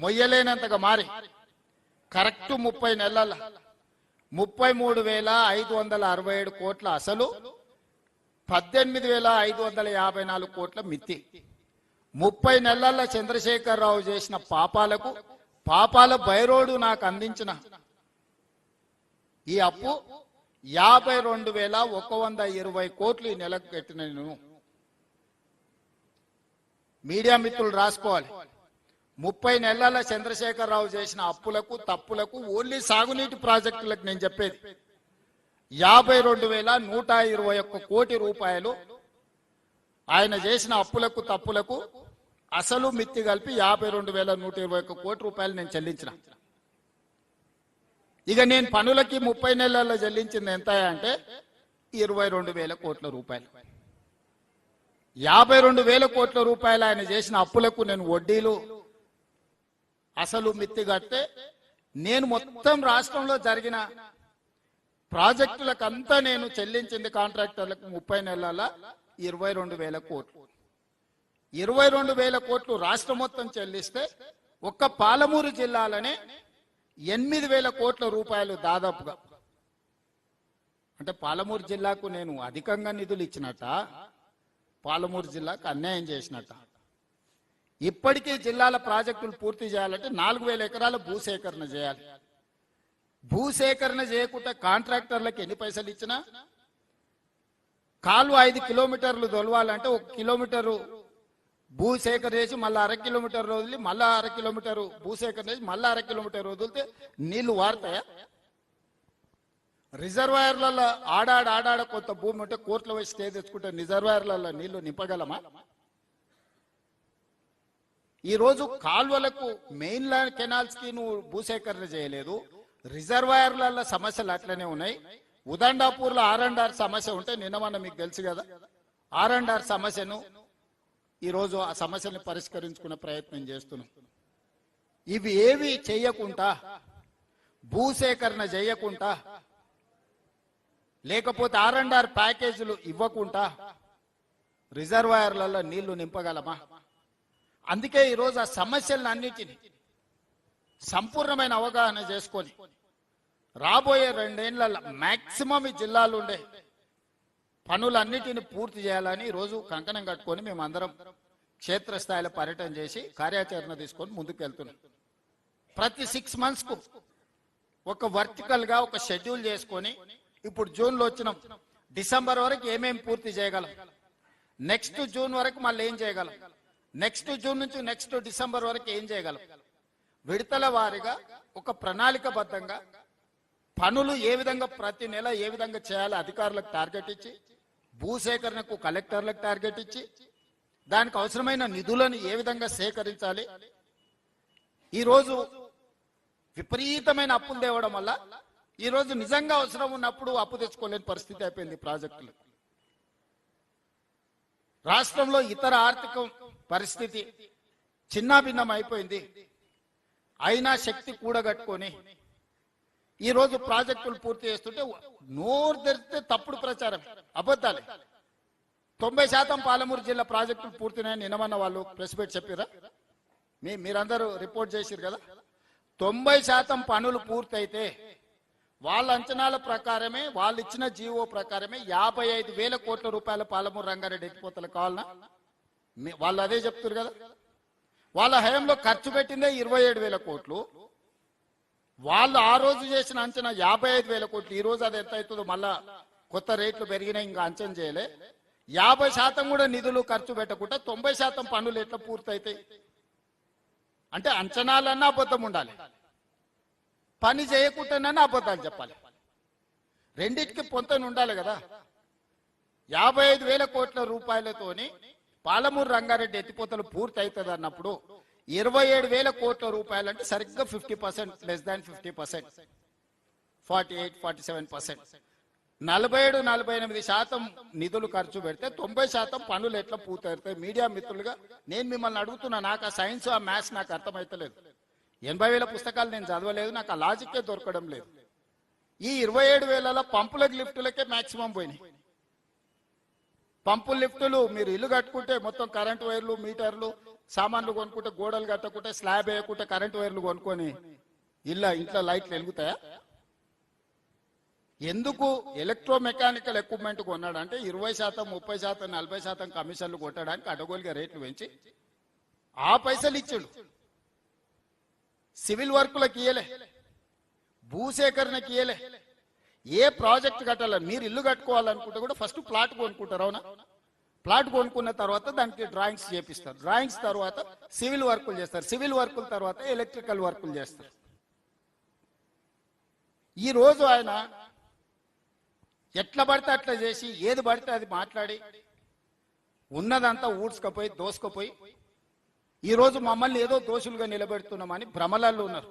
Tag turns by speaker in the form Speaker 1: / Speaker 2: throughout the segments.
Speaker 1: మొయ్యలేనంతగా మారి కరెక్ట్ 30 నెలల 33,567 కోట్ల అసలు 18,554 కోట్ల మిత్తి. 30 నెలల చంద్రశేఖరరావు చేసిన పాపాల బైరోడు నాకు అందించిన ఈ అప్పు 52,120 కోట్లు ఈ నెలకు కట్టిన నేను. మీడియా మిత్రులు రాసుకోవాలి. 30 నెలల చంద్రశేఖరరావు చేసిన అప్పులకు తప్పులకు ఓన్లీ సాగునీటి ప్రాజెక్టులకు నేను చెప్పేది 52,121 కోటి రూపాయలు ఆయన చేసిన అప్పులకు తప్పులకు అసలు మిత్తి కలిపి 52,121 కోటి రూపాయలు నేను చెల్లించిన. ఇక నేను పనులకి 30 నెలల్లో చెల్లించింది ఎంత అంటే 22,000 కోట్ల రూపాయలు. 52,000 కోట్ల రూపాయలు ఆయన చేసిన అప్పులకు నేను వడ్డీలు అసలు మిత్తి కడితే నేను మొత్తం రాష్ట్రంలో జరిగిన ప్రాజెక్టులకంతా నేను చెల్లించింది కాంట్రాక్టర్లకు 30 నెలల 22,000 కోట్లు. 22,000 కోట్లు రాష్ట్రం మొత్తం చెల్లిస్తే ఒక్క పాలమూరు జిల్లాలోనే 8,000 కోట్ల రూపాయలు దాదాపుగా. అంటే పాలమూరు జిల్లాకు నేను అధికంగా నిధులు ఇచ్చినట్ట, పాలమూరు జిల్లాకు అన్యాయం చేసినట్ట. ఇప్పటికీ జిల్లాల ప్రాజెక్టులు పూర్తి చేయాలంటే 4,000 ఎకరాల భూసేకరణ చేయాలి. భూసేకరణ చేయకుండా కాంట్రాక్టర్లకు ఎన్ని పైసలు ఇచ్చినా కాలువ 5 కిలోమీటర్లు తొలవాలంటే 1 కిలోమీటరు భూసేకరణ చేసి మళ్ళీ 1/2 కిలోమీటర్ వదిలి మళ్ళీ 1/2 కిలోమీటరు భూసేకరణ చేసి మళ్ళీ 1/2 కిలోమీటర్ వదిలితే నీళ్లు వారుతాయా? రిజర్వాయర్లలో ఆడాడ కొంత భూమి ఉంటే కోర్టులో వచ్చి స్టే తెచ్చుకుంటే రిజర్వాయర్లలో నీళ్లు నింపగలమా? ఈరోజు కాల్వలకు మెయిన్ లైన్ కెనాల్స్ కి నువ్వు భూసేకరణ చేయలేదు. రిజర్వాయర్ల సమస్యలు అట్లనే ఉన్నాయి. ఉదండాపూర్లో R&R సమస్య ఉంటే నిన్న మీకు తెలుసు కదా, R&R సమస్యను ఈరోజు ఆ సమస్యను పరిష్కరించుకునే ప్రయత్నం చేస్తున్నాం. ఇవి ఏవి చేయకుండా, భూసేకరణ చేయకుండా, లేకపోతే R&R ప్యాకేజీలు ఇవ్వకుండా రిజర్వాయర్లలో నీళ్లు నింపగలమా? అందుకే ఈరోజు ఆ సమస్యలన్నిటినీ సంపూర్ణమైన అవగాహన చేసుకొని రాబోయే 2 ఏళ్లలో మాక్సిమం ఈ జిల్లాలో ఉండే పనులన్నిటిని పూర్తి చేయాలని ఈరోజు కంకణం కట్టుకొని మేమందరం క్షేత్రస్థాయిలో పర్యటన చేసి కార్యాచరణ తీసుకొని ముందుకు వెళ్తున్నాం. ప్రతి 6 months కు ఒక వర్టికల్ గా ఒక షెడ్యూల్ చేసుకొని ఇప్పుడు జూన్లో వచ్చినాం, డిసెంబర్ వరకు ఏమేమి పూర్తి చేయగలం, నెక్స్ట్ జూన్ వరకు మళ్ళీ ఏం చేయగలం, నెక్స్ట్ జూన్ నుంచి నెక్స్ట్ డిసెంబర్ వరకు ఏం చేయగలం, విడతల వారీగా ఒక ప్రణాళికబద్ధంగా పనులు ఏ విధంగా ప్రతి నెల ఏ విధంగా చేయాలి అధికారులకు టార్గెట్ ఇచ్చి, భూసేకరణకు కలెక్టర్లకు టార్గెట్ ఇచ్చి, దానికి అవసరమైన నిధులను ఏ విధంగా సేకరించాలి. ఈరోజు విపరీతమైన అప్పులు తేవడం వల్ల ఈరోజు నిజంగా అవసరం ఉన్నప్పుడు అప్పు తెచ్చుకోలేని పరిస్థితి అయిపోయింది ప్రాజెక్టులు. రాష్ట్రంలో ఇతర ఆర్థిక పరిస్థితి చిన్నాభిన్నం అయిపోయింది. అయినా శక్తి కూడగట్టుకొని ఈరోజు ప్రాజెక్టులు పూర్తి చేస్తుంటే నోరు తెరిస్తే తప్పుడు ప్రచారం, అబద్ధాలే. 90% పాలమూరు జిల్లా ప్రాజెక్టులు పూర్తినాయని నిన్నమన్న వాళ్ళు ప్రెస్ మీట్ చెప్పారా? మీరందరూ రిపోర్ట్ చేశారు కదా. 90% పనులు పూర్తయితే వాళ్ళ అంచనాల ప్రకారమే, వాళ్ళు ఇచ్చిన జీవో ప్రకారమే 55,000 కోట్ల రూపాయల పాలమూరు రంగారెడ్డి ఎత్తిపోతలు కావాలన్నా వాళ్ళు అదే చెప్తారు కదా. వాళ్ళ హయాంలో ఖర్చు పెట్టిందే 27,000 కోట్లు. వాళ్ళు ఆ రోజు చేసిన అంచనా 55,000 కోట్లు. ఈ రోజు అది ఎంత అవుతుందో మళ్ళా కొత్త రేట్లు పెరిగినాయి, ఇంకా అంచనా చేయలే. 50% కూడా నిధులు ఖర్చు పెట్టకుండా 90% పనులు ఎట్లా పూర్తయితాయి? అంటే అంచనాలన్నా అబద్ధం ఉండాలి, పని చేయకుండానన్నా అబద్ధాలు చెప్పాలి. రెండింటికి పొంతన ఉండాలి కదా. 55,000 కోట్ల రూపాయలతోని పాలమూరు రంగారెడ్డి ఎత్తిపోతలు పూర్తి అవుతుంది అన్నప్పుడు 27,000 కోట్ల రూపాయలు అంటే సరిగ్గా 50%, లెస్ దాన్ 50%, 48-47%, 47-48% నిధులు ఖర్చు పెడితే 90% పనులు ఎట్లా పూర్తవుతాయి? మీడియా మిత్రులుగా నేను మిమ్మల్ని అడుగుతున్నా. నాకు ఆ సైన్స్ ఆ మ్యాథ్స్ నాకు అర్థమైతలేదు. 80,000 పుస్తకాలు నేను చదవలేదు, నాకు ఆ లాజిక్కే దొరకడం లేదు. ఈ 27,000 పంపులకు లిఫ్టులకే మాక్సిమం పోయినాయి. పంపులు లిఫ్టులు మీరు ఇల్లు కట్టుకుంటే మొత్తం కరెంటు వైర్లు మీటర్లు సామాన్లు కొనుక్కుంటే గోడలు కట్టకుంటే స్లాబ్ వేయకుంటే కరెంటు వైర్లు కొనుక్కొని ఇంట్లో లైట్లు వెలుగుతాయా? ఎందుకు ఎలక్ట్రోమెకానికల్ ఎక్విప్మెంట్ కొన్నాడంటే 20%, 30%, 40% కమిషన్లు కొట్టడానికి అడగోలుగా రేట్లు పెంచి ఆ పైసలు ఇచ్చాడు. సివిల్ వర్కులకు ఇయ్యలే, భూసేకరణకి ఇయ్యలే. ఏ ప్రాజెక్ట్ కట్టాలని మీరు ఇల్లు కట్టుకోవాలనుకుంటే కూడా ఫస్ట్ ప్లాట్ కొనుక్కుంటారు. అవునా? ప్లాట్ కొనుక్కున్న తర్వాత దానికి డ్రాయింగ్స్ చేపిస్తారు. డ్రాయింగ్స్ తర్వాత సివిల్ వర్కులు చేస్తారు. సివిల్ వర్కుల తర్వాత ఎలక్ట్రికల్ వర్కులు చేస్తారు. ఈ రోజు ఆయన ఎట్లా పడితే అట్లా చేసి ఏది పడితే అది మాట్లాడి ఉన్నదంతా ఊడ్చుకపోయి దోసుకపోయి ఈరోజు మమ్మల్ని ఏదో దోషులుగా నిలబెడుతున్నామని భ్రమలలో ఉన్నారు.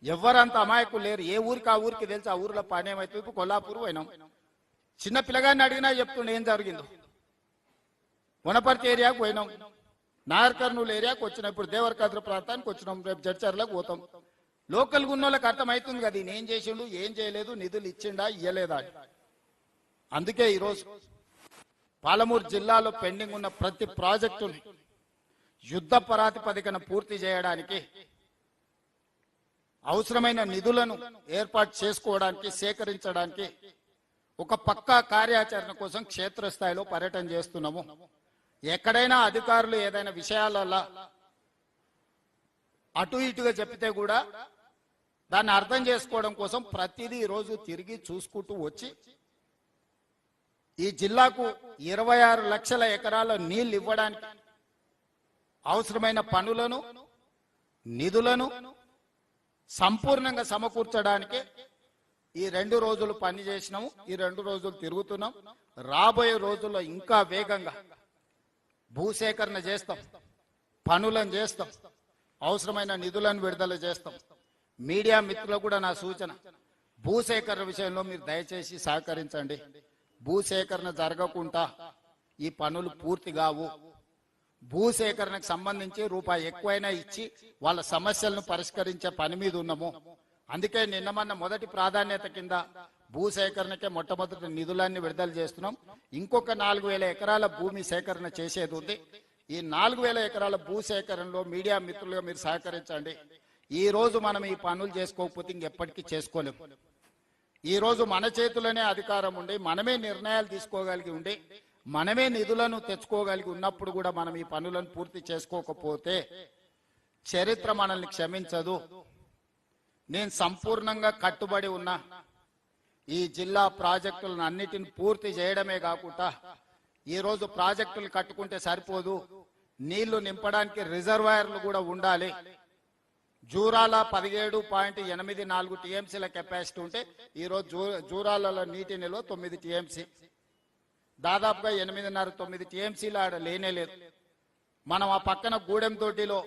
Speaker 1: ఎవరంత అమాయకులు లేరు. ఏ ఊరికి ఆ ఊరికి తెలిసి ఆ ఊరిలో పని ఏమైతే ఇప్పుడు కొల్లాపూర్ పోయినాం. చిన్న పిల్లగాన్ని అడిగినా చెప్తుండే ఏం జరిగిందో. వనపర్తి ఏరియాకు పోయినాం, నాగర్ కర్నూలు ఏరియాకు వచ్చినాం, ఇప్పుడు దేవరకద్ర ప్రాంతానికి వచ్చినాం, రేపు జడ్చర్లకు పోతాం. లోకల్ గున్నోళ్ళకి అర్థమవుతుంది కదా ఈయన ఏం చేసిండు, ఏం చేయలేదు, నిధులు ఇచ్చిండా ఇయ్యలేదా. అందుకే ఈరోజు పాలమూరు జిల్లాలో పెండింగ్ ఉన్న ప్రతి ప్రాజెక్టుని యుద్ధ ప్రాతిపదికన పూర్తి చేయడానికి అవసరమైన నిధులను ఏర్పాటు చేసుకోవడానికి సేకరించడానికి ఒక పక్కా కార్యాచరణ కోసం క్షేత్రస్థాయిలో పర్యటన చేస్తున్నాము. ఎక్కడైనా అధికారులు ఏదైనా విషయాలలో అటు ఇటుగా చెప్తే కూడా దాన్ని అర్థం చేసుకోవడం కోసం ప్రతిదీ రోజు తిరిగి చూసుకుంటూ వచ్చి ఈ జిల్లాకు 26 లక్షల ఎకరాల నీళ్లు ఇవ్వడానికి అవసరమైన పనులను నిధులను సంపూర్ణంగా సమకూర్చడానికి ఈ 2 రోజులు పని చేసినాము. ఈ 2 రోజులు తిరుగుతున్నాం. రాబోయే రోజుల్లో ఇంకా వేగంగా భూసేకరణ చేస్తాం, పనులను చేస్తాం, అవసరమైన నిధులను విడుదల చేస్తాం. మీడియా మిత్రులకు కూడా నా సూచన, భూసేకరణ విషయంలో మీరు దయచేసి సహకరించండి. భూసేకరణ జరగకుండా ఈ పనులు పూర్తి కావు. భూసేకరణకు సంబంధించి రూపాయి ఎక్కువైనా ఇచ్చి వాళ్ళ సమస్యలను పరిష్కరించే పని మీద ఉన్నాము. అందుకే నిన్న మొదటి ప్రాధాన్యత కింద భూసేకరణకే మొట్టమొదటి నిధులన్నీ విడుదల చేస్తున్నాం. ఇంకొక 4000 ఎకరాల భూమి సేకరణ చేసేది ఉంది. ఈ 4000 ఎకరాల భూసేకరణలో మీడియా మిత్రులుగా మీరు సహకరించండి. ఈ రోజు మనం ఈ పనులు చేసుకోకపోతే ఇంకెప్పటికీ చేసుకోలేము. ఈ రోజు మన చేతులనే అధికారం ఉండి మనమే నిర్ణయాలు తీసుకోగలిగి ఉండి మనమే నిధులను తెచ్చుకోగలిగి ఉన్నప్పుడు కూడా మనం ఈ పనులను పూర్తి చేసుకోకపోతే చరిత్ర మనల్ని క్షమించదు. నేను సంపూర్ణంగా కట్టుబడి ఉన్నా ఈ జిల్లా ప్రాజెక్టులను అన్నిటిని పూర్తి చేయడమే కాకుండా ఈరోజు ప్రాజెక్టులు కట్టుకుంటే సరిపోదు, నీళ్లు నింపడానికి రిజర్వాయర్లు కూడా ఉండాలి. జూరాల 17.84 టీఎంసీల కెపాసిటీ ఉంటే ఈరోజు జూరాలలో నీటి నిల్వ 9 టీఎంసీ, దాదాపుగా 8.5-9 టీఎంసీలు ఆడ లేనే లేదు. మనం ఆ పక్కన గూడెం తోటిలో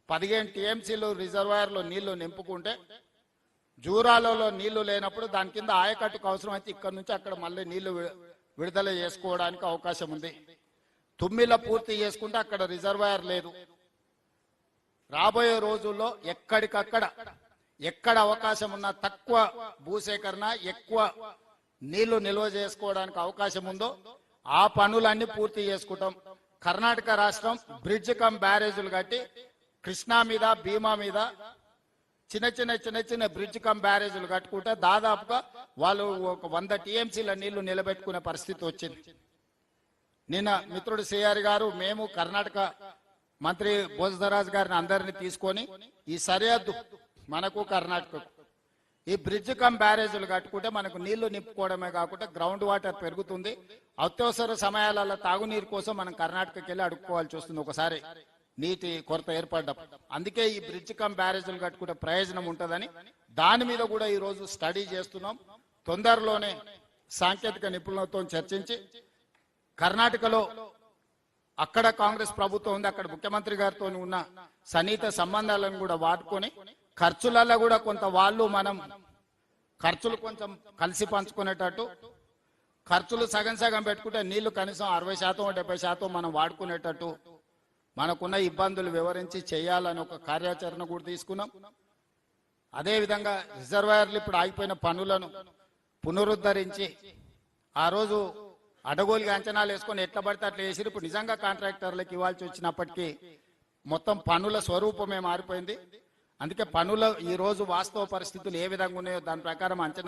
Speaker 1: 15 టీఎంసీలు రిజర్వాయర్లో నీళ్లు నింపుకుంటే జూరాలలో నీళ్లు లేనప్పుడు దాని కింద ఆయకట్టుకు అవసరం అయితే ఇక్కడ నుంచి అక్కడ మళ్ళీ నీళ్లు విడుదల చేసుకోవడానికి అవకాశం ఉంది. తుమ్మిల పూర్తి చేసుకుంటే అక్కడ రిజర్వాయర్ లేదు. రాబోయే రోజుల్లో ఎక్కడికక్కడ ఎక్కడ అవకాశం ఉన్నా తక్కువ భూసేకరణ ఎక్కువ నీళ్లు నిల్వ చేసుకోవడానికి అవకాశం ఉందో ఆ పనులన్నీ పూర్తి చేసుకుంటాం. కర్ణాటక రాష్ట్రం బ్రిడ్జ్ కమ్ బ్యారేజీలు కట్టి కృష్ణా మీద భీమా మీద చిన్న చిన్న బ్రిడ్జ్ కమ్ బ్యారేజీలు కట్టుకుంటే దాదాపుగా వాళ్ళు ఒక 100 టీఎంసీల నీళ్లు నిలబెట్టుకునే పరిస్థితి వచ్చింది. నిన్న మిత్రుడు సిఆర్ గారు మేము కర్ణాటక మంత్రి భోజరాజ్ గారిని అందరినీ తీసుకొని ఈ సరిహద్దు మనకు కర్ణాటకకు ఈ బ్రిడ్జ్ కమ్ బ్యారేజీలు కట్టుకుంటే మనకు నీళ్లు నింపుకోవడమే కాకుండా గ్రౌండ్ వాటర్ పెరుగుతుంది. అత్యవసర సమయాలలో తాగునీరు కోసం మనం కర్ణాటకకి వెళ్ళి అడుక్కోవాల్సి వస్తుంది ఒకసారి నీటి కొరత ఏర్పడ్డప్పుడు. అందుకే ఈ బ్రిడ్జ్ కమ్ బ్యారేజీలు కట్టుకుంటే ప్రయోజనం ఉంటుందని దాని మీద కూడా ఈ రోజు స్టడీ చేస్తున్నాం. తొందరలోనే సాంకేతిక నిపుణులతో చర్చించి కర్ణాటకలో అక్కడ కాంగ్రెస్ ప్రభుత్వం ఉంది, అక్కడ ముఖ్యమంత్రి గారితో ఉన్న సన్నిహిత సంబంధాలను కూడా వాడుకొని ఖర్చులలో కూడా కొంత వాళ్ళు మనం ఖర్చులు కొంచెం కలిసి పంచుకునేటట్టు, ఖర్చులు సగం పెట్టుకుంటే నీళ్లు కనీసం 60%-70% మనం వాడుకునేటట్టు మనకున్న ఇబ్బందులు వివరించి చేయాలని ఒక కార్యాచరణ కూడా తీసుకున్నాం. అదేవిధంగా రిజర్వాయర్లు ఇప్పుడు ఆగిపోయిన పనులను పునరుద్ధరించి ఆ రోజు అడగోలుగా అంచనాలు వేసుకొని ఎట్లా పడితే అట్లా వేసిరు. ఇప్పుడు నిజంగా కాంట్రాక్టర్లకు ఇవ్వాల్సి వచ్చినప్పటికీ మొత్తం పనుల స్వరూపమే మారిపోయింది. అందుకే పనుల ఈ రోజు వాస్తవ పరిస్థితులు ఏ విధంగా ఉన్నాయో దాని ప్రకారం అంచనా